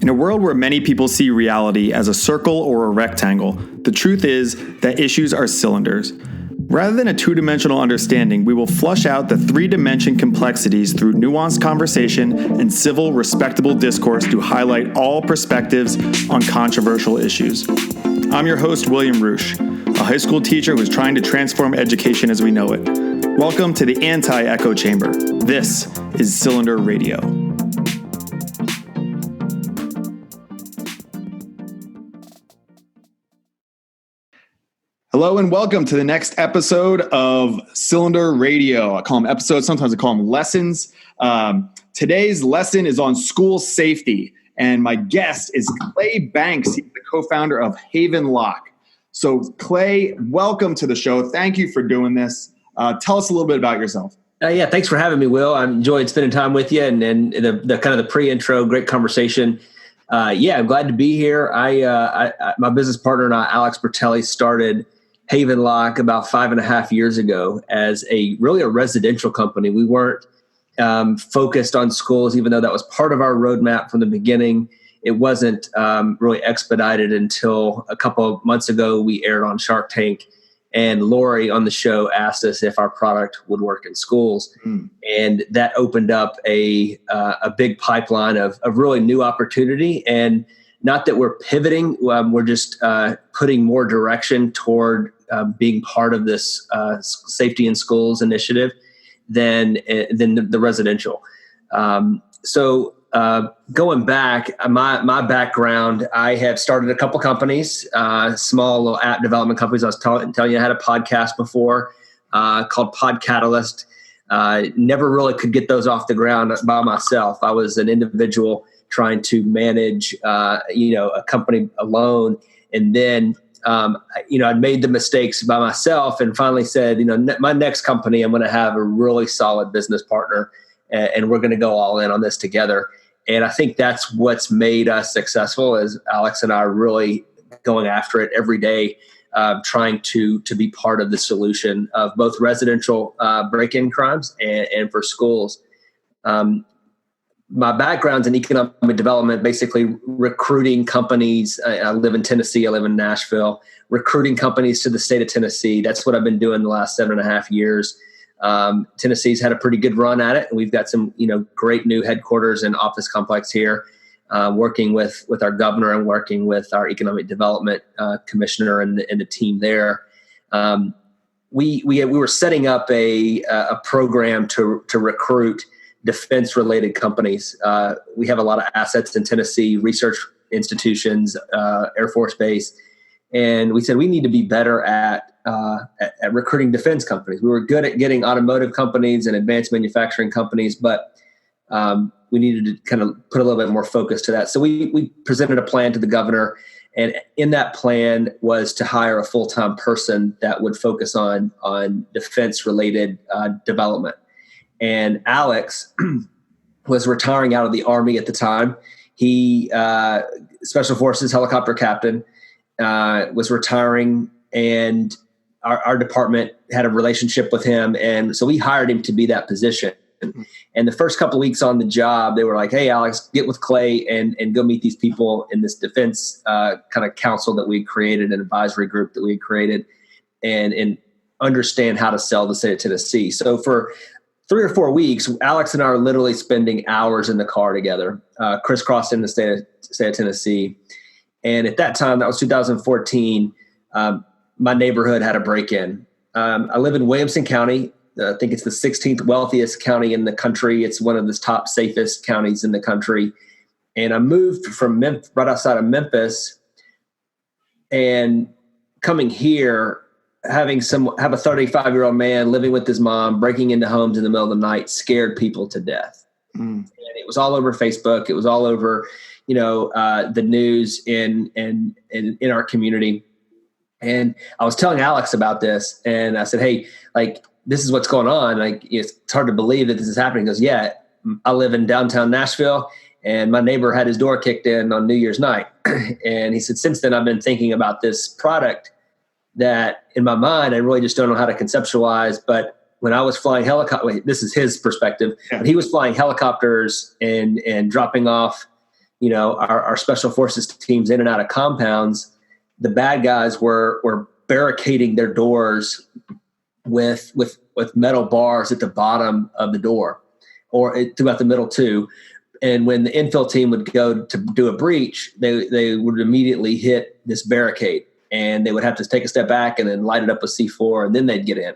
In a world where many people see reality as a circle or a rectangle, the truth is that issues are cylinders. Rather than a two-dimensional understanding, we will flush out the three-dimension complexities through nuanced conversation and civil, respectable discourse to highlight all perspectives on controversial issues. I'm your host, William Roosh, a high school teacher who's trying to transform education as we know it. Welcome to the Anti-Echo Chamber. This is Cylinder Radio. Hello and welcome to the next episode of Cylinder Radio. I call them episodes, sometimes I call them lessons. Today's lesson is on school safety, and my guest is Clay Banks. He's the co-founder of Haven Locke. So Clay, welcome to the show. Thank you for doing this. Tell us a little bit about yourself. Thanks for having me, Will. I enjoyed spending time with you and the kind of the pre-intro, great conversation. I'm glad to be here. My business partner and I, Alex Bertelli, started Haven Locke about 5.5 years ago as a residential company. We weren't focused on schools, even though that was part of our roadmap from the beginning. It wasn't really expedited until a couple of months ago. We aired on Shark Tank, and Lori on the show asked us if our product would work in schools. And that opened up a big pipeline of really new opportunity. And not that we're pivoting, we're just putting more direction toward being part of this safety in schools initiative than the residential. Going back, my background, I have started a couple companies, small little app development companies. I was telling you I had a podcast before called Capitalism. Never really could get those off the ground by myself. I was an individual trying to manage, a company alone. And then, I'd made the mistakes by myself and finally said, my next company, I'm going to have a really solid business partner and we're going to go all in on this together. And I think that's what's made us successful, is Alex and I are really going after it every day, trying to be part of the solution of both residential break-in crimes and for schools. My background's in economic development, basically recruiting companies. I live in Tennessee. I live in Nashville, recruiting companies to the state of Tennessee. That's what I've been doing the last 7.5 years. Tennessee's had a pretty good run at it. And we've got some, great new headquarters and office complex here, working with our governor and working with our economic development commissioner and the team there. We were setting up a program to recruit defense-related companies. We have a lot of assets in Tennessee, research institutions, Air Force Base, and we said we need to be better at recruiting defense companies. We were good at getting automotive companies and advanced manufacturing companies, but we needed to kind of put a little bit more focus to that. So we presented a plan to the governor, and in that plan was to hire a full-time person that would focus on defense-related development. And Alex was retiring out of the Army at the time. He, Special Forces helicopter captain, was retiring, and our department had a relationship with him. And so we hired him to be that position. And the first couple of weeks on the job, they were like, hey, Alex, get with Clay and go meet these people in this defense kind of council that we created, an advisory group that we had created, and understand how to sell the state of Tennessee. So for 3 or 4 weeks, Alex and I are literally spending hours in the car together, crisscrossing the state of Tennessee. And at that time, that was 2014, my neighborhood had a break-in. I live in Williamson County. I think it's the 16th wealthiest county in the country. It's one of the top safest counties in the country. And I moved from right outside of Memphis, and coming here, have a 35-year-old man living with his mom, breaking into homes in the middle of the night, scared people to death. And it was all over Facebook. It was all over, the news in our community. And I was telling Alex about this, and I said, hey, this is what's going on. It's hard to believe that this is happening. He goes, yeah, I live in downtown Nashville, and my neighbor had his door kicked in on New Year's night. And he said, since then, I've been thinking about this product that in my mind, I really just don't know how to conceptualize. But when I was flying helicopter, this is his perspective. When he was flying helicopters and dropping off our special forces teams in and out of compounds, the bad guys were barricading their doors with metal bars at the bottom of the door or throughout the middle too. And when the infill team would go to do a breach, they would immediately hit this barricade, and they would have to take a step back and then light it up with C4, and then they'd get in.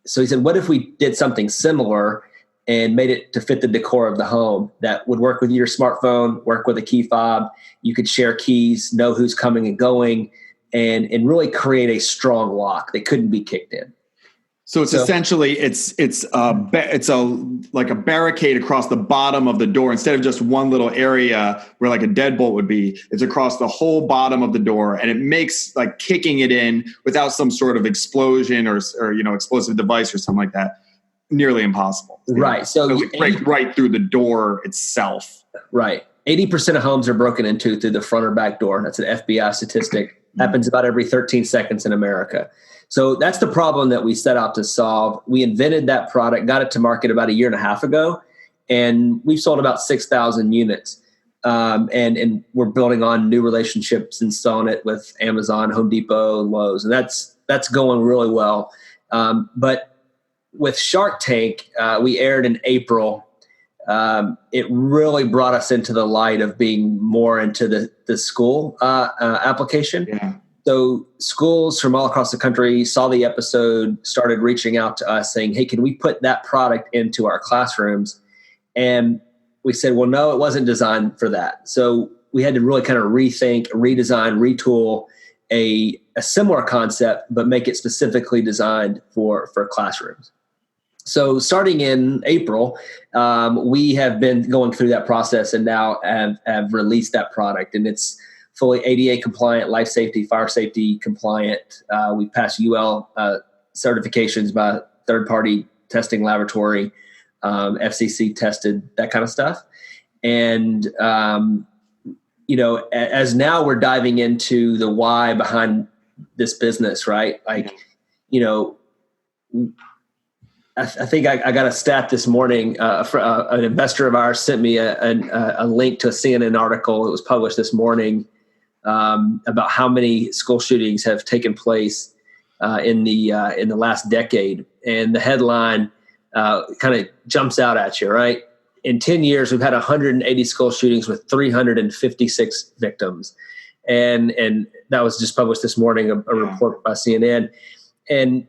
So he said, what if we did something similar and made it to fit the decor of the home that would work with your smartphone, work with a key fob. You could share keys, know who's coming and going, and really create a strong lock that couldn't be kicked in. So essentially it's like a barricade across the bottom of the door instead of just one little area where like a deadbolt would be. It's across the whole bottom of the door, and it makes like kicking it in without some sort of explosion or explosive device or something like that nearly impossiple. Right. So it would break right through the door itself. Right. 80% of homes are broken into through the front or back door. That's an FBI statistic. Happens about every 13 seconds in America. So that's the problem that we set out to solve. We invented that product, got it to market about 1.5 years ago, and we've sold about 6,000 units. And we're building on new relationships and selling it with Amazon, Home Depot, and Lowe's, and that's going really well. But with Shark Tank, we aired in April. It really brought us into the light of being more into the school application. Yeah. So schools from all across the country saw the episode, started reaching out to us saying, hey, can we put that product into our classrooms? And we said, well, no, it wasn't designed for that. So we had to really kind of rethink, redesign, retool a similar concept, but make it specifically designed for classrooms. So starting in April, we have been going through that process and now have released that product. And it's fully ADA compliant, life safety, fire safety compliant. We've passed UL certifications by third-party testing laboratory, FCC tested, that kind of stuff. And, as now we're diving into the why behind this business, right? Like, I think I got a stat this morning. An investor of ours sent me a link to a CNN article. It was published this morning about how many school shootings have taken place in the last decade, and the headline kind of jumps out at you, right? In 10 years, we've had 180 school shootings with 356 victims, and that was just published this morning, a report by CNN, and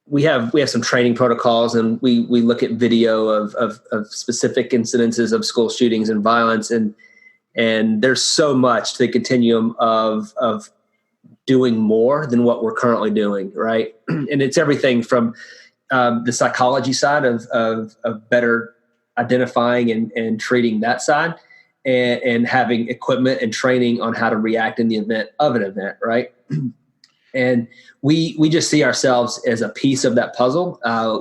we have some training protocols, and we look at video of specific incidences of school shootings and violence, and there's so much to the continuum of doing more than what we're currently doing, right? And it's everything from the psychology side of better identifying and treating that side, and having equipment and training on how to react in the event of an event, right? And we just see ourselves as a piece of that puzzle.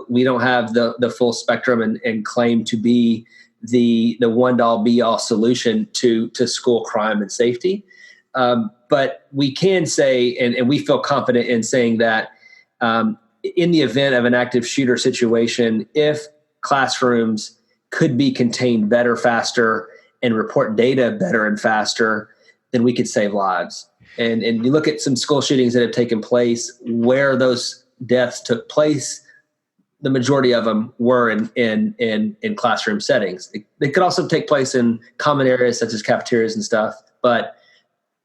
We don't have the full spectrum and claim to be the one-all be-all solution to school crime and safety. But we can say, and we feel confident in saying that in the event of an active shooter situation, if classrooms could be contained better, faster, and report data better and faster, then we could save lives. And you look at some school shootings that have taken place where those deaths took place, the majority of them were in classroom settings. They could also take place in common areas such as cafeterias and stuff, but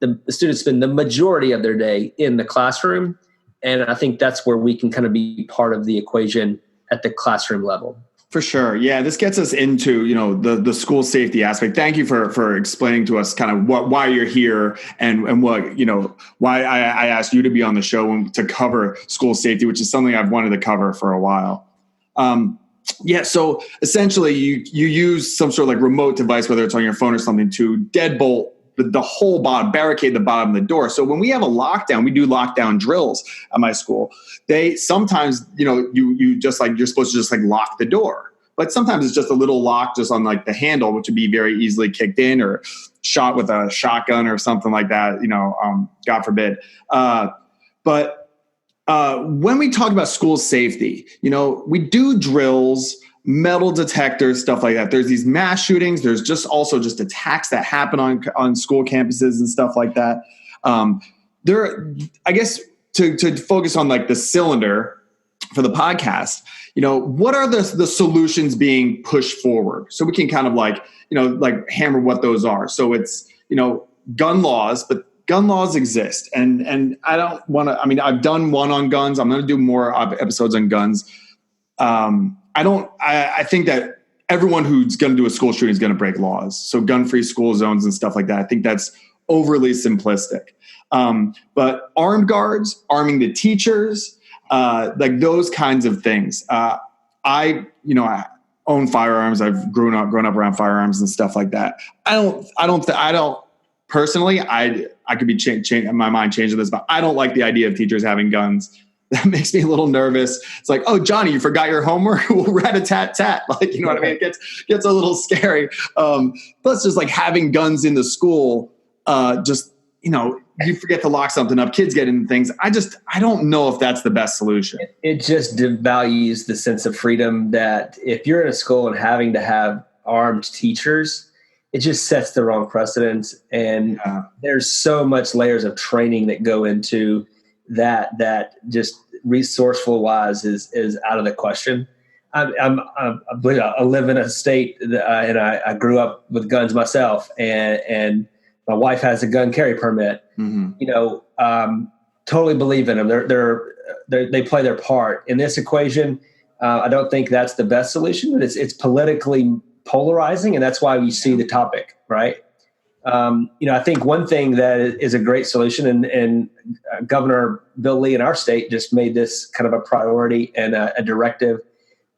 the students spend the majority of their day in the classroom. And I think that's where we can kind of be part of the equation at the classroom level. For sure. Yeah, this gets us into, the school safety aspect. Thank you for explaining to us kind of why you're here and what, why I asked you to be on the show to cover school safety, which is something I've wanted to cover for a while. So essentially you use some sort of like remote device, whether it's on your phone or something, to deadbolt the whole bottom, barricade the bottom of the door. So when we have a lockdown, we do lockdown drills at my school. They sometimes, you just like, you're supposed to just like lock the door. But sometimes it's just a little lock just on like the handle, which would be very easily kicked in or shot with a shotgun or something like that, God forbid. But when we talk about school safety, we do drills metal detectors, stuff like that. There's these mass shootings. There's just also just attacks that happen on school campuses and stuff like that. I guess to focus on like the cylinder for the podcast, what are the solutions being pushed forward? So we can kind of like hammer what those are. So it's, gun laws, but gun laws exist. And I don't want to, I've done one on guns. I'm going to do more episodes on guns. I think that everyone who's going to do a school shooting is going to break laws. So gun-free school zones and stuff like that. I think that's overly simplistic. But armed guards, arming the teachers, like those kinds of things. I own firearms. I've grown up around firearms and stuff like that. I don't personally, I could be my mind changing this, but I don't like the idea of teachers having guns. That makes me a little nervous. It's like, oh, Johnny, you forgot your homework? Well, rat-a-tat-tat. Like, you know what I mean? It gets a little scary. Plus just like having guns in the school, you forget to lock something up, kids get into things. I don't know if that's the best solution. It just devalues the sense of freedom that if you're in a school and having to have armed teachers, it just sets the wrong precedent. And there's so much layers of training that go into that just resourceful wise is out of the question. I live in a state and I grew up with guns myself, and my wife has a gun carry permit. Mm-hmm. Totally believe in them. They play their part in this equation. I don't think that's the best solution, but it's politically polarizing, and that's why we see the topic, right? I think one thing that is a great solution, and Governor Bill Lee in our state just made this kind of a priority and a directive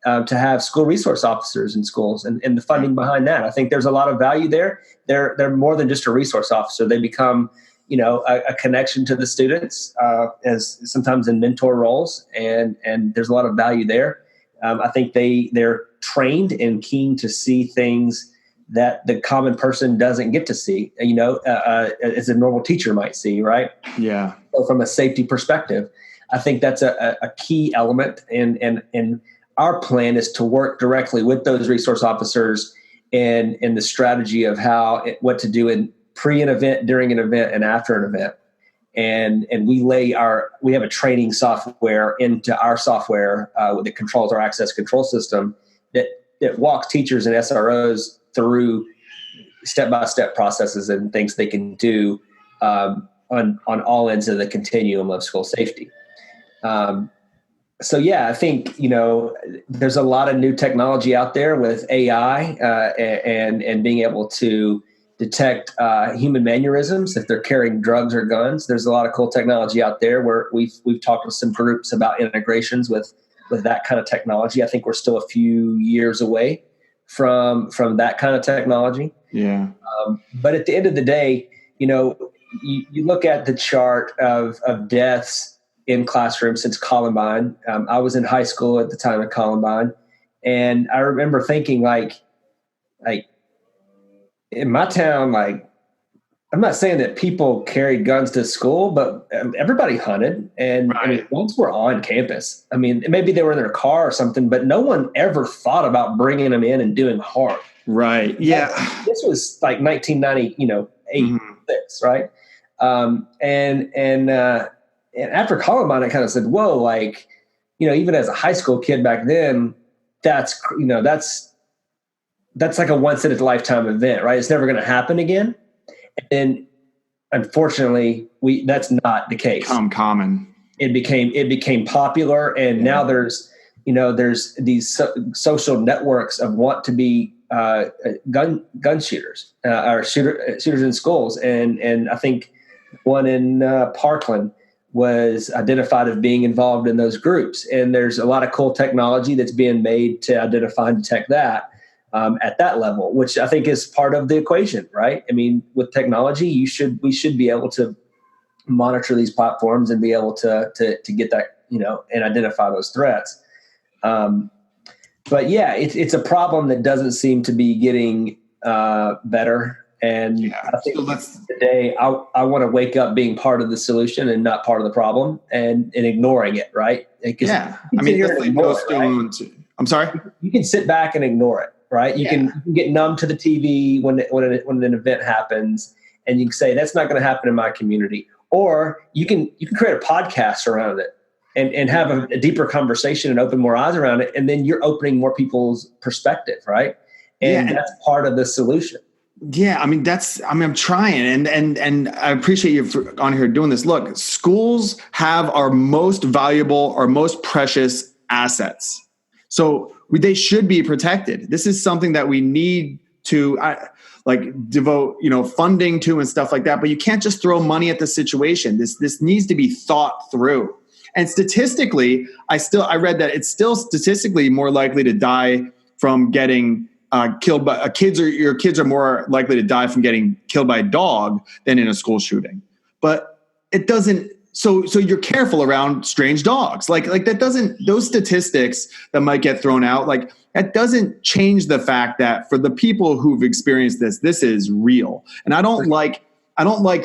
to have school resource officers in schools, and the funding behind that. I think there's a lot of value there. They're more than just a resource officer. They become, a connection to the students as sometimes in mentor roles, and there's a lot of value there. I think they're trained and keen to see things that the common person doesn't get to see, as a normal teacher might see, right? Yeah. So from a safety perspective, I think that's a key element. And our plan is to work directly with those resource officers and the strategy of what to do in an event, during an event, and after an event. And we have a training software into our software that controls our access control system that walks teachers and SROs through step-by-step processes and things they can do on all ends of the continuum of school safety. I think, there's a lot of new technology out there with AI and being able to detect human mannerisms if they're carrying drugs or guns. There's a lot of cool technology out there where we've talked with some groups about integrations with that kind of technology. I think we're still a few years away from that kind of technology. Yeah. But at the end of the day, you look at the chart of deaths in classrooms since Columbine. I was in high school at the time of Columbine, and I remember thinking like in my town, I'm not saying that people carried guns to school, but everybody hunted, and right. Guns were on campus. Maybe they were in their car or something, but no one ever thought about bringing them in and doing harm. Right. Yeah. This was like 1998, mm-hmm. 6, right? And after Columbine, I kind of said, whoa, even as a high school kid back then, that's like a once in a lifetime event, right? It's never going to happen again. And unfortunately, that's not the case. Become common. It became popular, and now there's these social networks of want to be gun shooters or shooters in schools, and I think one in Parkland was identified as being involved in those groups. And there's a lot of cool technology that's being made to identify and detect that. At that level, which I think is part of the equation, right? With technology, we should be able to monitor these platforms and be able to get that, and identify those threats. But yeah, it's a problem that doesn't seem to be getting better. And I think today I want to wake up being part of the solution and not part of the problem, and ignoring it, right? I'm sorry? You can sit back and ignore it, right? You can get numb to the TV when an event happens, and you can say, that's not going to happen in my community. Or you can create a podcast around it and have a deeper conversation and open more eyes around it. And then you're opening more people's perspective, right? And that's part of the solution. Yeah, I'm trying, and I appreciate you on here doing this. Look, schools have our most valuable, our most precious assets. So they should be protected. This is something that we need to devote, funding to and stuff like that. But you can't just throw money at the situation. This needs to be thought through. And statistically, I read that it's still statistically more likely to die from getting killed by your kids are more likely to die from getting killed by a dog than in a school shooting. But it doesn't. So you're careful around strange dogs. Like that doesn't, those statistics that might get thrown out, like that doesn't change the fact that for the people who've experienced this is real. And I don't like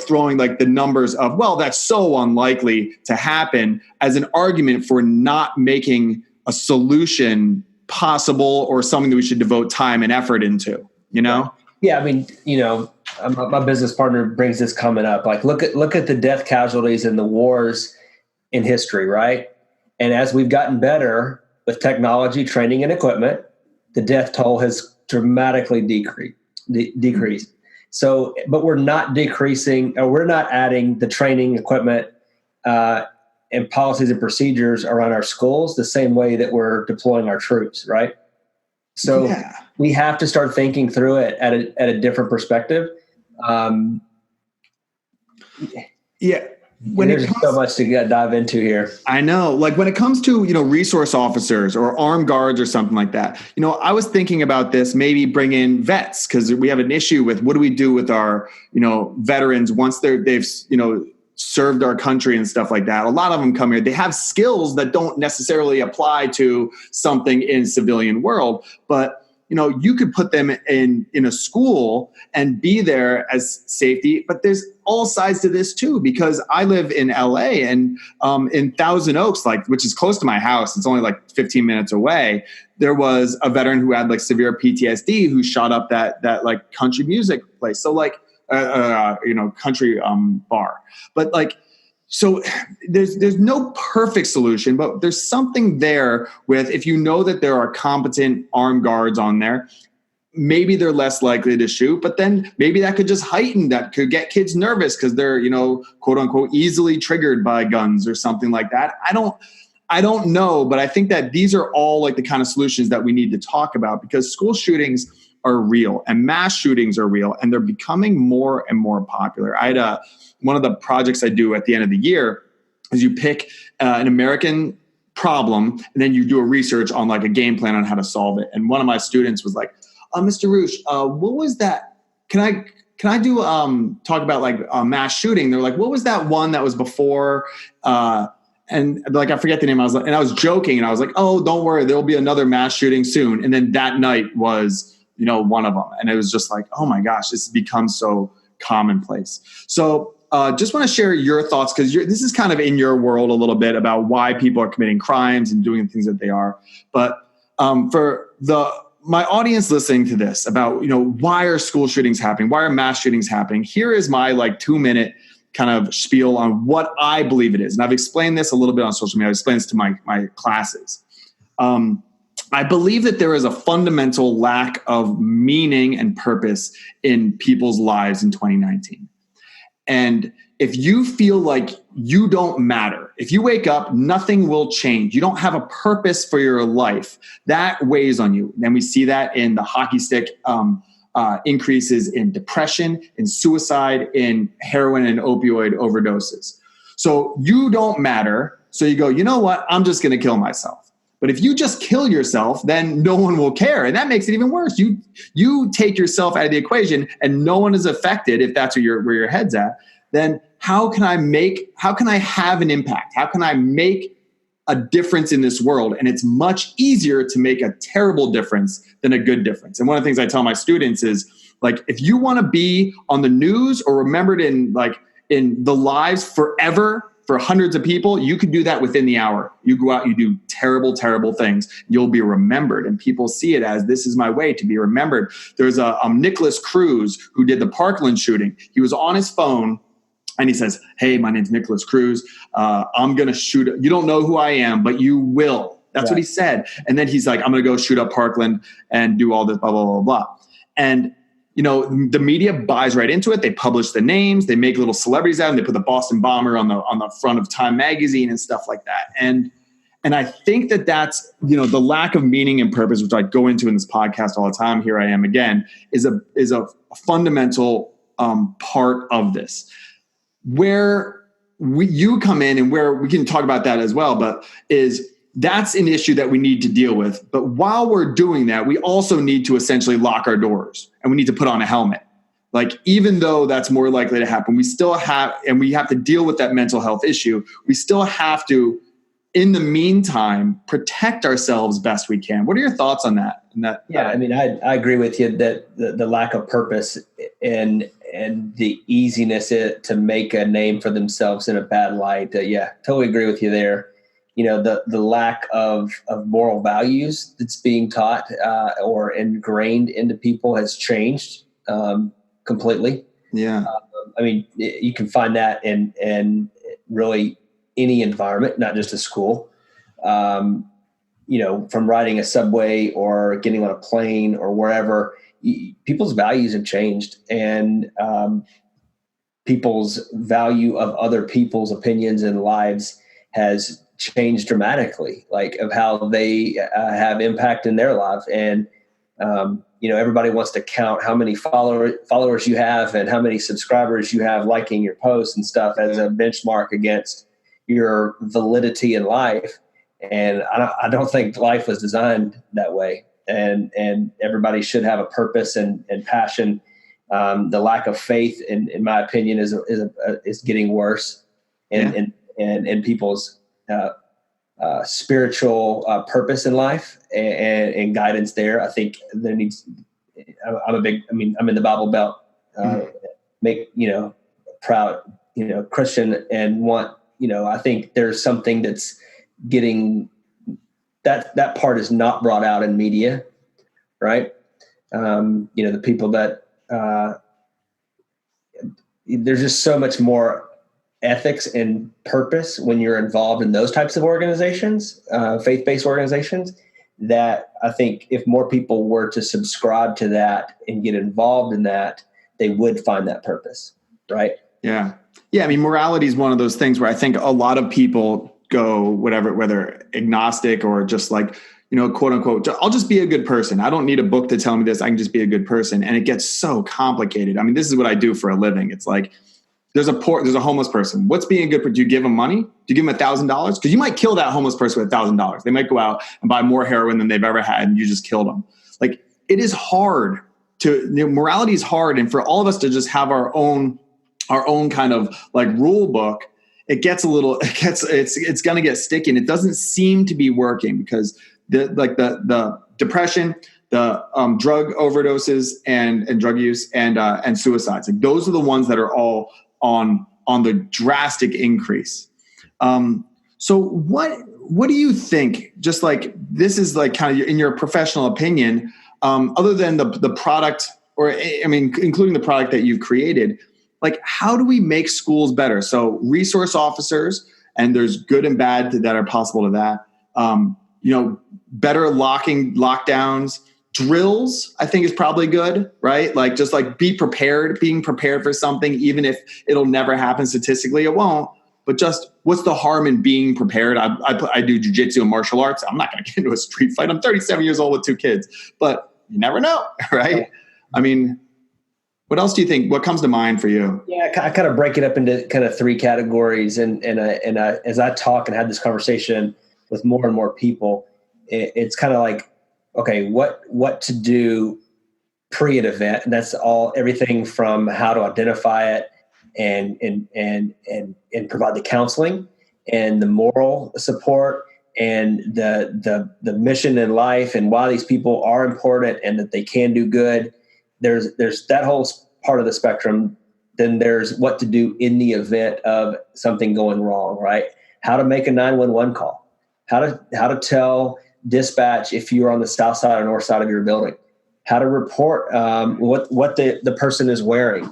throwing like the numbers of, well, that's so unlikely to happen as an argument for not making a solution possible or something that we should devote time and effort into, Yeah. My business partner brings this comment up. Like, look at the death casualties and the wars in history, right? And as we've gotten better with technology, training, and equipment, the death toll has dramatically decreased. So, but we're not decreasing, or we're not adding the training, equipment, and policies and procedures around our schools the same way that we're deploying our troops, right? So we have to start thinking through it at a different perspective. There's so much to dive into here. I know. Like when it comes to, resource officers or armed guards or something like that, I was thinking about this, maybe bring in vets, because we have an issue with what do we do with our, veterans once they've served our country and stuff like that. A lot of them come here. They have skills that don't necessarily apply to something in civilian world, but you could put them in a school and be there as safety. But there's all sides to this too, because I live in LA and in Thousand Oaks, which is close to my house, it's only like 15 minutes away. There was a veteran who had like severe PTSD who shot up that like country music place. So like, country bar. But so there's no perfect solution, but there's something there with, if that there are competent armed guards on there, maybe they're less likely to shoot, but then maybe that could just heighten, that could get kids nervous because they're, quote unquote, easily triggered by guns or something like that. I don't know, but I think that these are all like the kind of solutions that we need to talk about, because school shootings are real and mass shootings are real, and they're becoming more and more popular. I had one of the projects I do at the end of the year is you pick an American problem and then you do a research on like a game plan on how to solve it. And one of my students was like, Mr. Roosh, what was that? Can I do talk about like mass shooting? They're like, what was that one that was before? And like, I forget the name. I was joking and I was like, oh, don't worry, there'll be another mass shooting soon. And then that night was, one of them. And it was just like, oh my gosh, this has become so commonplace. So just want to share your thoughts, because this is kind of in your world a little bit about why people are committing crimes and doing the things that they are. But for my audience listening to this about, why are school shootings happening? Why are mass shootings happening? Here is my 2-minute kind of spiel on what I believe it is. And I've explained this a little bit on social media. I've explained this to my classes. I believe that there is a fundamental lack of meaning and purpose in people's lives in 2019. And if you feel like you don't matter, if you wake up, nothing will change, you don't have a purpose for your life, that weighs on you. And we see that in the hockey stick increases in depression, in suicide, in heroin and opioid overdoses. So you don't matter. So you go, you know what? I'm just going to kill myself. But if you just kill yourself, then no one will care. And that makes it even worse. You take yourself out of the equation and no one is affected, if that's where your head's at. Then how can I have an impact? How can I make a difference in this world? And it's much easier to make a terrible difference than a good difference. And one of the things I tell my students is, if you want to be on the news or remembered in the lives forever for hundreds of people, you could do that within the hour. You go out, you do terrible, terrible things. You'll be remembered, and people see it as, this is my way to be remembered. There's a Nicholas Cruz who did the Parkland shooting. He was on his phone and he says, hey, my name's Nicholas Cruz. I'm going to shoot. You don't know who I am, but you will. That's what he said. And then he's like, I'm going to go shoot up Parkland and do all this, blah, blah, blah, blah. And the media buys right into it. They publish the names. They make little celebrities out, and they put the Boston Bomber on the front of Time magazine and stuff like that. And I think that's the lack of meaning and purpose, which I go into in this podcast all the time. Here I am again, is a fundamental part of this. Where you come in, and where we can talk about that as well, but that's an issue that we need to deal with. But while we're doing that, we also need to essentially lock our doors, and we need to put on a helmet. Like, even though that's more likely to happen, we still have, and we have to deal with that mental health issue. We still have to, in the meantime, protect ourselves best we can. What are your thoughts on that? Yeah, I mean, I agree with you that the lack of purpose and the easiness to make a name for themselves in a bad light. Totally agree with you there. The lack of moral values that's being taught or ingrained into people has changed completely. Yeah. I mean, you can find that in really any environment, not just a school. From riding a subway or getting on a plane or wherever, people's values have changed, and people's value of other people's opinions and lives has changed dramatically, like of how they have impact in their life. And, everybody wants to count how many followers you have and how many subscribers you have liking your posts and stuff as a benchmark against your validity in life. And I don't think life was designed that way. And everybody should have a purpose and passion. The lack of faith, in my opinion, is getting worse, and people's spiritual purpose in life and guidance there. I think there needs. I'm in the Bible Belt, make proud Christian, and want I think there's something that's getting that part is not brought out in media, right? The people that there's just so much more ethics and purpose when you're involved in those types of organizations, faith-based organizations, that I think if more people were to subscribe to that and get involved in that, they would find that purpose, right? Yeah. Yeah. I mean, morality is one of those things where I think a lot of people go whether agnostic or just like, quote unquote, I'll just be a good person. I don't need a book to tell me this. I can just be a good person. And it gets so complicated. I mean, this is what I do for a living. It's like, there's a homeless person. What's being a good person? Do you give them money? Do you give them $1,000? Because you might kill that homeless person with $1,000. They might go out and buy more heroin than they've ever had, and you just killed them. Like, it is hard morality is hard. And for all of us to just have our own kind of like rule book, it's going to get sticky, and it doesn't seem to be working because the depression, the drug overdoses and drug use and suicides, like those are the ones that are all on the drastic increase. So what do you think? Just like, this is like kind of in your professional opinion, other than the product, or including the product that you've created, like, how do we make schools better? So resource officers, and there's good and bad that are possible to that. Better lockdowns, drills, I think is probably good, right? Like, just like being prepared for something, even if it'll never happen statistically, it won't. But just what's the harm in being prepared? I do jujitsu and martial arts. I'm not going to get into a street fight. I'm 37 years old with 2 kids, but you never know, right? I mean, what else do you think? What comes to mind for you? Yeah, I kind of break it up into kind of 3 categories, and as I talk and have this conversation with more and more people, it's kind of like, okay, what to do pre an event, and that's everything from how to identify it and provide the counseling and the moral support and the mission in life and why these people are important and that they can do good. There's that whole part of the spectrum Then there's what to do in the event of something going wrong, right? How to make a 911 call, how to tell dispatch if you're on the south side or north side of your building, how to report what the person is wearing,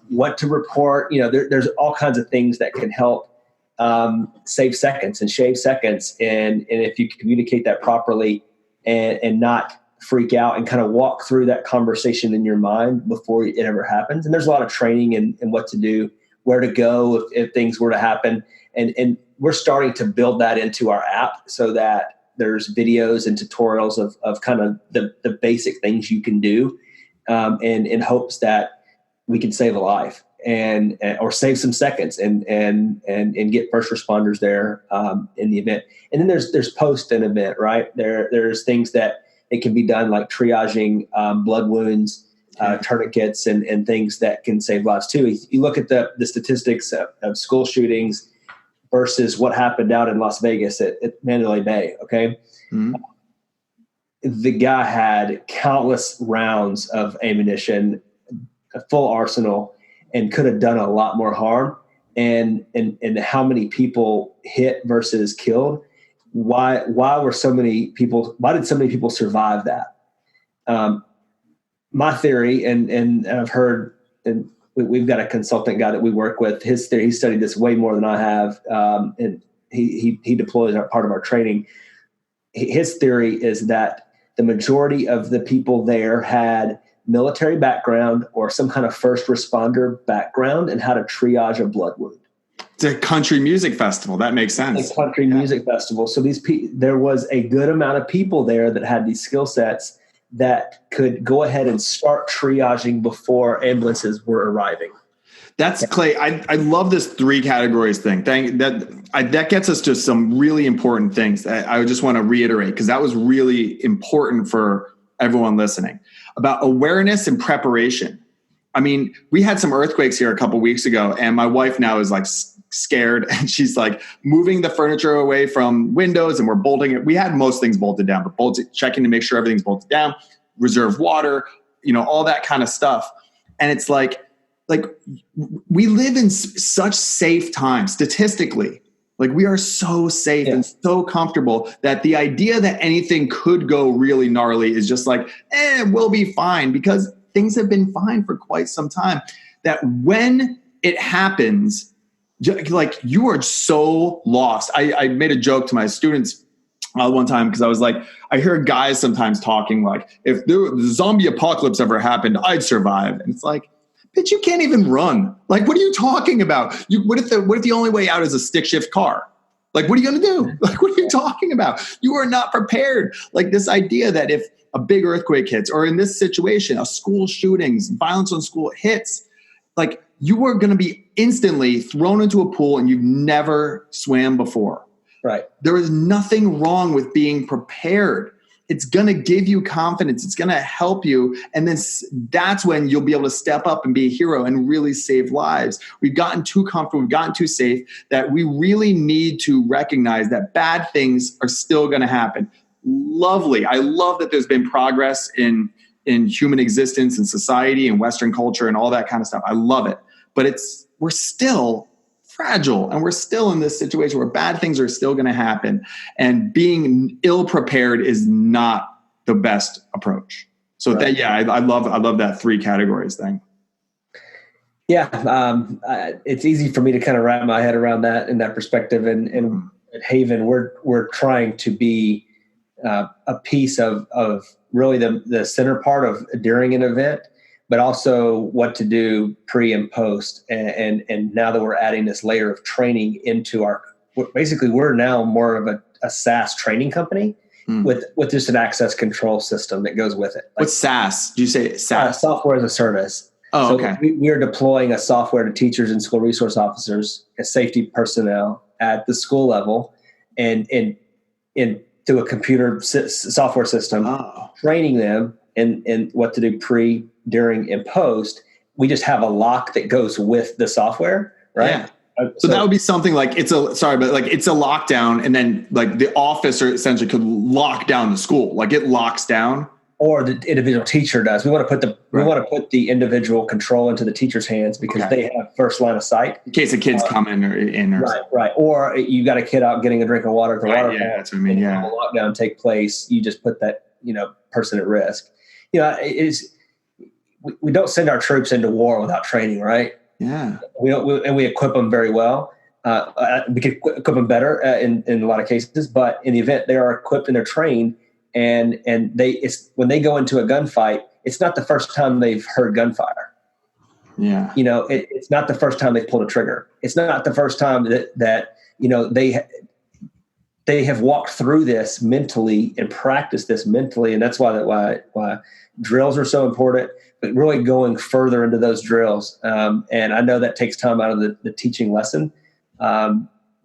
what to report. There's all kinds of things that can help save seconds and shave seconds. And if you communicate that properly and not freak out and kind of walk through that conversation in your mind before it ever happens. And there's a lot of training in what to do, where to go if things were to happen. And we're starting to build that into our app so that there's videos and tutorials of kind of the basic things you can do, and in hopes that we can save a life and or save some seconds and get first responders there in the event. And then there's post an event, right? There's things that it can be done, like triaging blood wounds, tourniquets, and things that can save lives too. You look at the statistics of school shootings versus what happened out in Las Vegas at Mandalay Bay. Okay. Mm-hmm. The guy had countless rounds of ammunition, a full arsenal, and could have done a lot more harm. And how many people hit versus killed? Why did so many people survive that? My theory, and I've heard, and we've got a consultant guy that we work with. His theory, he studied this way more than I have, and he deploys part of our training. His theory is that the majority of the people there had military background or some kind of first responder background and how to triage a blood wound. It's a country music festival. That makes sense. A country music festival. So there was a good amount of people there that had these skill sets that could go ahead and start triaging before ambulances were arriving. That's Clay. I love this 3 categories thing. That gets us to some really important things that I just want to reiterate, because that was really important for everyone listening, about awareness and preparation. I mean, we had some earthquakes here a couple of weeks ago, and my wife now is like scared, and she's like moving the furniture away from windows, and we're bolting it. We had most things bolted down, but checking to make sure everything's bolted down, reserve water, all that kind of stuff. And it's like we live in such safe times statistically. Like, we are so safe and so comfortable that the idea that anything could go really gnarly is just like, we'll be fine, because things have been fine for quite some time. That when it happens, like, you are so lost. I made a joke to my students one time, because I was like, I hear guys sometimes talking like, if the zombie apocalypse ever happened, I'd survive. And it's like, bitch, you can't even run. Like, what are you talking about? What if the only way out is a stick shift car? Like, what are you going to do? Like, what are you talking about? You are not prepared. Like, this idea that if a big earthquake hits, or in this situation, a school shootings, violence on school hits, like, you are going to be instantly thrown into a pool and you've never swam before. Right. There is nothing wrong with being prepared. It's going to give you confidence. It's going to help you. And then that's when you'll be able to step up and be a hero and really save lives. We've gotten too comfortable. We've gotten too safe, that we really need to recognize that bad things are still going to happen. Lovely. I love that there's been progress in human existence and society and Western culture and all that kind of stuff. I love it. But we're still fragile, and we're still in this situation where bad things are still going to happen, and being ill prepared is not the best approach. So right. I love that 3 categories thing. Yeah. It's easy for me to kind of wrap my head around that in that perspective. And at Haven, we're trying to be a piece of really the center part of during an event, but also what to do pre and post. And now that we're adding this layer of training into basically we're now more of a SAS training company with just an access control system that goes with it. Like, what's SAS? Do you say SAS? Software as a service. Oh, so okay. We are deploying a software to teachers and school resource officers as safety personnel at the school level, and to a computer software system, training them in what to do pre, during, and post. We just have a lock that goes with the software, right? Yeah. So that would be something like it's a lockdown, and then like the officer essentially could lock down the school. Like, it locks down. or the individual teacher does. We want to put the individual control into the teacher's hands because they have first line of sight in case a kid's coming or in. Or right. Or you got a kid out getting a drink of water at the water pump. That's what I mean. Yeah. The lockdown take place. You just put that person at risk. We don't send our troops into war without training, right? Yeah. We equip them very well. We could equip them better in a lot of cases, but in the event they are equipped and they're trained, and when they go into a gunfight, it's not the first time they've heard gunfire. Yeah. It's not the first time they've pulled a trigger. It's not the first time that they have walked through this mentally and practiced this mentally, and that's why drills are so important. But really going further into those drills, and I know that takes time out of the teaching lesson.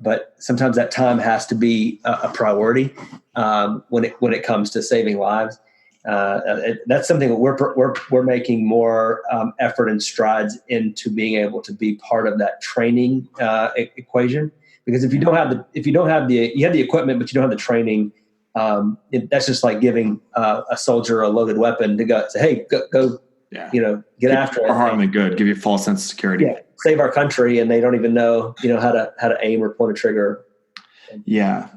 But sometimes that time has to be a priority when it comes to saving lives. That's something that we're making more effort and strides into being able to be part of that training equation. Because if you have the equipment but you don't have the training, that's just like giving a soldier a loaded weapon to go say, hey, go. Yeah. Get after it. Or harm than good. Give you a false sense of security. Yeah. Save our country, and they don't even know, how to aim or point a trigger. Yeah.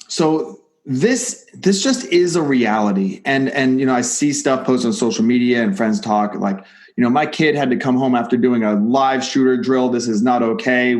So this just is a reality. And I see stuff posted on social media and friends talk like, my kid had to come home after doing a live shooter drill. This is not okay.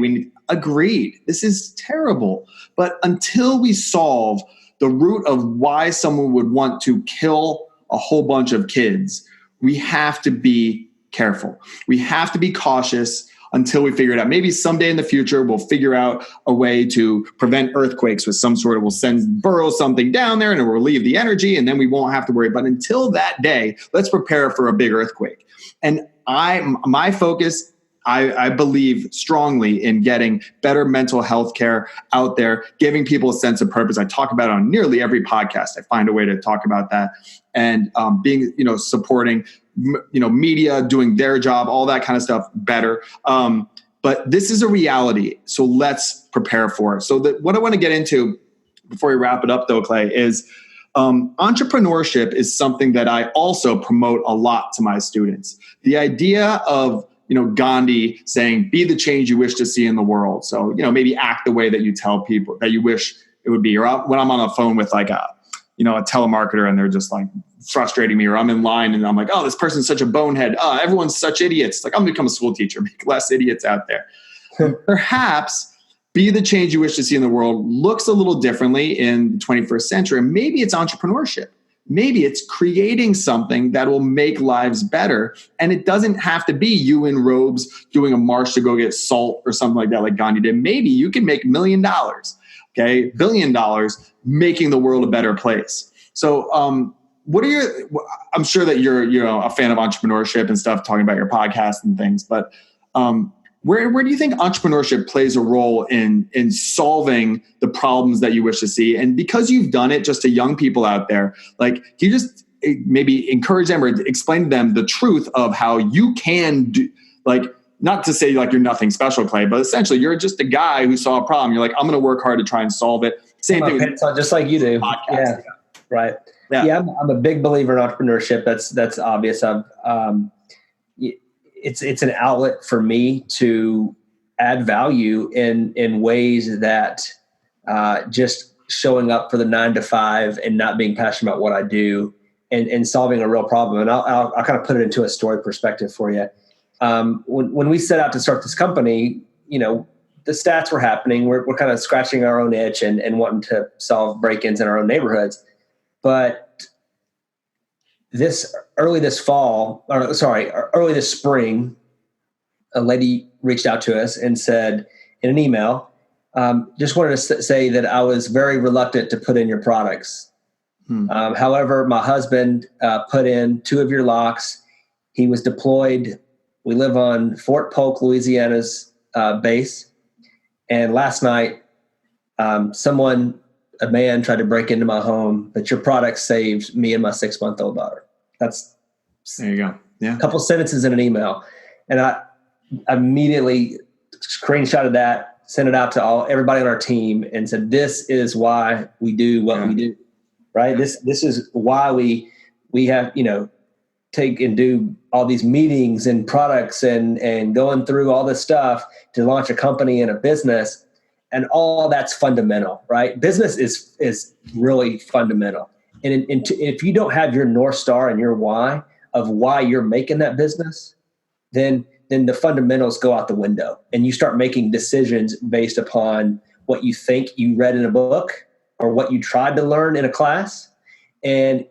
Agreed. This is terrible. But until we solve the root of why someone would want to kill a whole bunch of kids, we have to be careful. We have to be cautious until we figure it out. Maybe someday in the future, we'll figure out a way to prevent earthquakes with some sort of, we'll burrow something down there and it will relieve the energy and then we won't have to worry. But until that day, let's prepare for a big earthquake. And my focus, I believe strongly in getting better mental health care out there, giving people a sense of purpose. I talk about it on nearly every podcast. I find a way to talk about that, and being, supporting, media, doing their job, all that kind of stuff better. But this is a reality. So let's prepare for it. So what I want to get into before we wrap it up though, Clay, is entrepreneurship is something that I also promote a lot to my students. The idea of Gandhi saying, be the change you wish to see in the world. So, maybe act the way that you tell people that you wish it would be. Or when I'm on the phone with like a telemarketer and they're just like frustrating me, or I'm in line and I'm like, oh, this person's such a bonehead. Oh, everyone's such idiots. Like, I'm going to become a school teacher, make less idiots out there. Perhaps be the change you wish to see in the world looks a little differently in the 21st century. And maybe it's entrepreneurship. Maybe it's creating something that will make lives better. And it doesn't have to be you in robes doing a march to go get salt or something like that, like Gandhi did. Maybe you can make $1 million, okay, $1 billion, making the world a better place. So I'm sure that you're a fan of entrepreneurship and stuff, talking about your podcast and things, but where do you think entrepreneurship plays a role in solving the problems that you wish to see? And because you've done it just to young people out there, like, can you just maybe encourage them or explain to them the truth of how you can do, like, not to say like you're nothing special, Clay, but essentially you're just a guy who saw a problem. You're like, I'm going to work hard to try and solve it. Same thing. Just like you do. Yeah. Right. Yeah. I'm a big believer in entrepreneurship. That's obvious. It's an outlet for me to add value in ways that just showing up for the 9 to 5 and not being passionate about what I do and solving a real problem. And I'll kind of put it into a story perspective for you. When we set out to start this company, the stats were happening. We're kind of scratching our own itch and wanting to solve break-ins in our own neighborhoods. But early this spring, a lady reached out to us and said in an email, just wanted to say that I was very reluctant to put in your products. However, my husband put in 2 of your locks. He was deployed. We live on Fort Polk, Louisiana's base. And last night, a man tried to break into my home, but your product saved me and my 6-month-old daughter. There you go. Yeah. A couple sentences in an email. And I immediately screenshotted that, sent it out to everybody on our team and said, this is why we do what we do, right? This is why we we have, take and do all these meetings and products and going through all this stuff to launch a company and a business, and all that's fundamental, right? Business is really fundamental. And if you don't have your North Star and your why of why you're making that business, then the fundamentals go out the window, and you start making decisions based upon what you think you read in a book or what you tried to learn in a class. And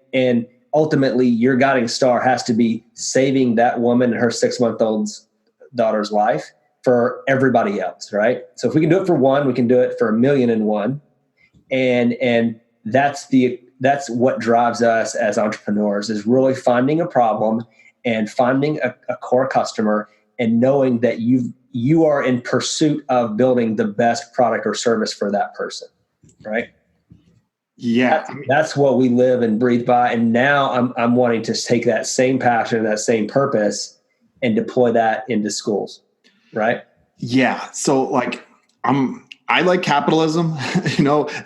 ultimately your guiding star has to be saving that woman and her 6-month-old daughter's life for everybody else, right? So if we can do it for one, we can do it for 1,000,001. And that's what drives us as entrepreneurs, is really finding a problem and finding a core customer and knowing that you are in pursuit of building the best product or service for that person, right? Yeah, that's what we live and breathe by. And now I'm wanting to take that same passion, that same purpose, and deploy that into schools, right? Yeah. So like I like capitalism,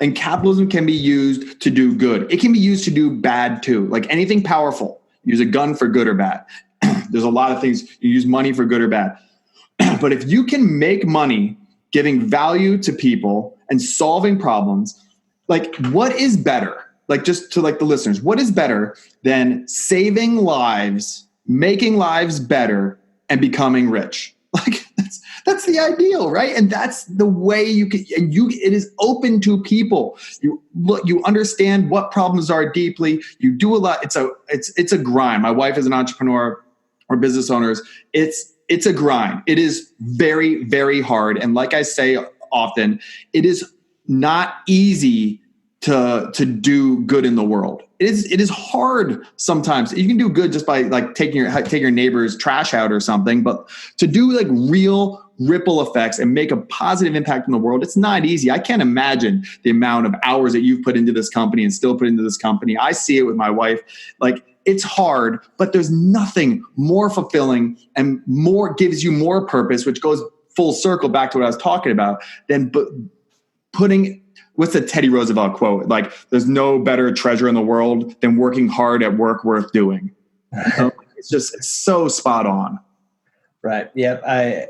and capitalism can be used to do good. It can be used to do bad too. Like anything powerful, use a gun for good or bad. There's a lot of things you use money for good or bad. But if you can make money giving value to people and solving problems, like what is better? Like just to like the listeners, what is better than saving lives, making lives better, and becoming rich? Like that's the ideal, right? And that's the way it is open to people. You understand what problems are deeply. You do a lot. It's a grind. My wife is an entrepreneur or business owners. It's a grind. It is very, very hard. And like I say often, it is not easy to do good in the world. It is hard sometimes. You can do good just by like taking your neighbor's trash out or something, but to do like real ripple effects and make a positive impact in the world, it's not easy. I can't imagine the amount of hours that you've put into this company and still put into this company. I see it with my wife. Like it's hard, but there's nothing more fulfilling and gives you more purpose, which goes full circle back to what I was talking about, than putting, what's the Teddy Roosevelt quote? Like, there's no better treasure in the world than working hard at work worth doing. It's so spot on. Right. Yeah.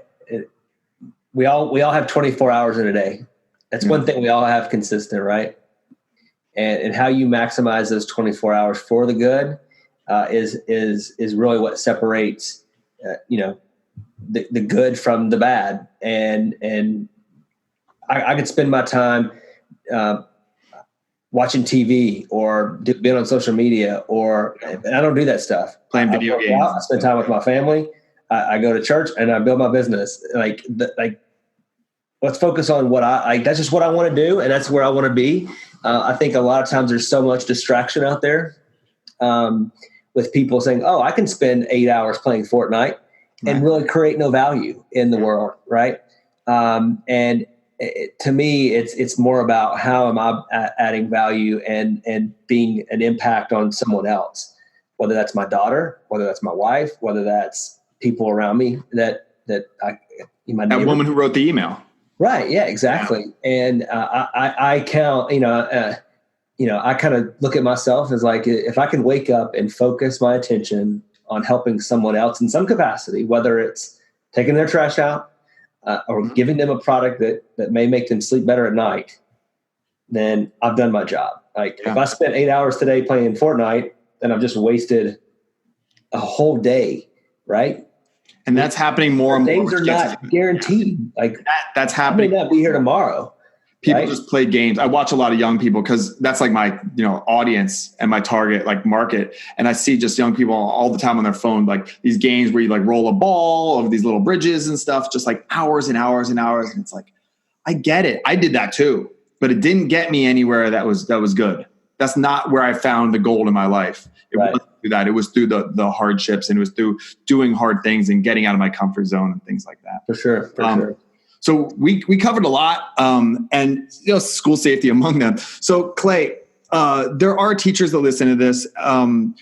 We all have 24 hours in a day. That's one thing we all have consistent, right? And how you maximize those 24 hours for the good is really what separates, the good from the bad. And I could spend my time watching TV or being on social media, and I don't do that stuff. Playing video games. I spend time with my family. I go to church and I build my business. Like let's focus on what that's just what I want to do. And that's where I want to be. I think a lot of times there's so much distraction out there with people saying, oh, I can spend 8 hours playing Fortnite and really create no value in the world. Right. To me, it's more about how am I adding value and being an impact on someone else, whether that's my daughter, whether that's my wife, whether that's people around me that my neighbor. That woman who wrote the email. Right. Yeah, exactly. Yeah. And I count, I kind of look at myself as like, if I can wake up and focus my attention on helping someone else in some capacity, whether it's taking their trash out, or giving them a product that may make them sleep better at night, then I've done my job. Like if I spent 8 hours today playing Fortnite, then I've just wasted a whole day, right? And that's happening more and more. Days are not guaranteed. Like that's happening. I may not be here tomorrow. People just play games. I watch a lot of young people because that's like my, audience and my target like market. And I see just young people all the time on their phone, like these games where you like roll a ball over these little bridges and stuff, just like hours and hours and hours. And it's like, I get it. I did that too, but it didn't get me anywhere that was good. That's not where I found the gold in my life. It wasn't through that. It was through the hardships, and it was through doing hard things and getting out of my comfort zone and things like that. For sure. So we covered a lot, and school safety among them. So Clay, there are teachers that listen to this,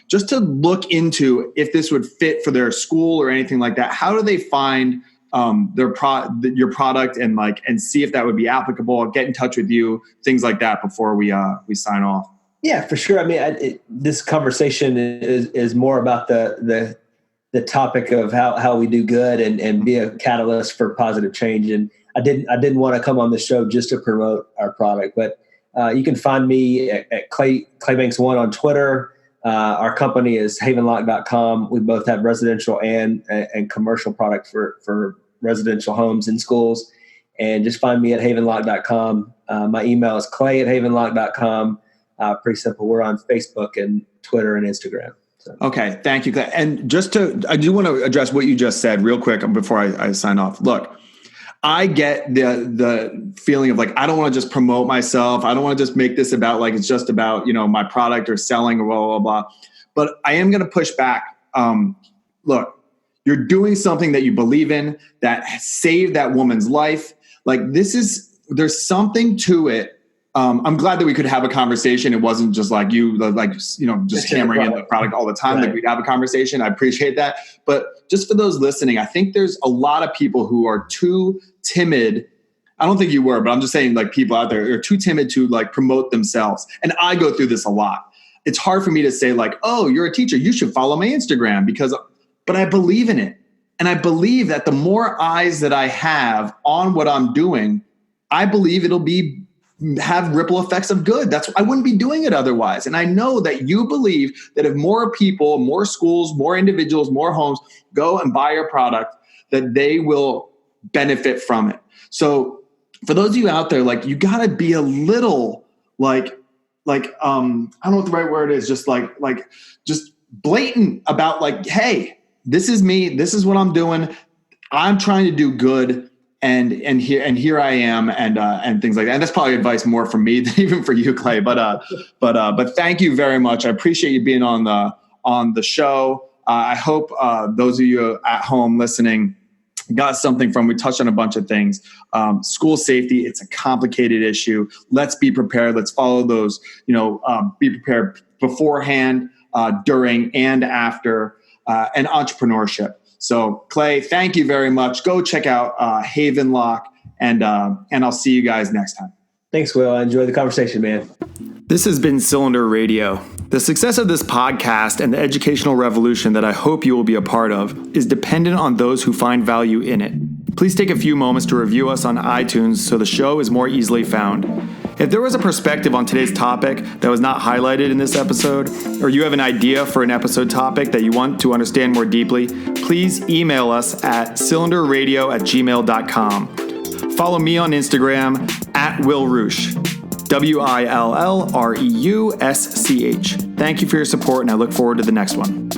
just to look into if this would fit for their school or anything like that. How do they find your product and see if that would be applicable? Get in touch with you, things like that before we sign off. Yeah, for sure. I mean, this conversation is more about the topic of how we do good and be a catalyst for positive change. And I didn't want to come on the show just to promote our product, but you can find me at Claybanks1 on Twitter. Our company is havenlock.com. We both have residential and commercial product for residential homes and schools. And just find me at havenlock.com. My email is clay@havenlock.com. Pretty simple. We're on Facebook and Twitter and Instagram. So. Okay. Thank you, Clay. And I do want to address what you just said real quick before I sign off. Look, I get the feeling of like, I don't want to just promote myself. I don't want to just make this about like, it's just about, my product or selling or blah, blah, blah. But I am going to push back. Look, you're doing something that you believe in that saved that woman's life. Like there's something to it. I'm glad that we could have a conversation. It wasn't just like just hammering in the product all the time. Right. That we'd have a conversation. I appreciate that. But just for those listening, I think there's a lot of people who are too timid. I don't think you were, but I'm just saying like people out there are too timid to like promote themselves. And I go through this a lot. It's hard for me to say like, oh, you're a teacher, you should follow my Instagram but I believe in it. And I believe that the more eyes that I have on what I'm doing, I believe it'll have ripple effects of good. I wouldn't be doing it otherwise. And I know that you believe that if more people, more schools, more individuals, more homes go and buy your product, that they will benefit from it. So for those of you out there, like you got to be a little I don't know what the right word is, just just blatant about like, hey, this is me. This is what I'm doing. I'm trying to do good. And here I am, and things like that. And that's probably advice more from me than even for you, Clay. But thank you very much. I appreciate you being on the show. I hope those of you at home listening got something from. We touched on a bunch of things. School safety, it's a complicated issue. Let's be prepared. Let's follow those. Be prepared beforehand, during, and after, and entrepreneurship. So Clay, thank you very much. Go check out Haven Lock, and I'll see you guys next time. Thanks, Will. I enjoyed the conversation, man. This has been Cylinder Radio. The success of this podcast and the educational revolution that I hope you will be a part of is dependent on those who find value in it. Please take a few moments to review us on iTunes so the show is more easily found. If there was a perspective on today's topic that was not highlighted in this episode, or you have an idea for an episode topic that you want to understand more deeply, please email us at cylinderradio@gmail.com. Follow me on Instagram @WillRusch, WILLREUSCH. Thank you for your support, and I look forward to the next one.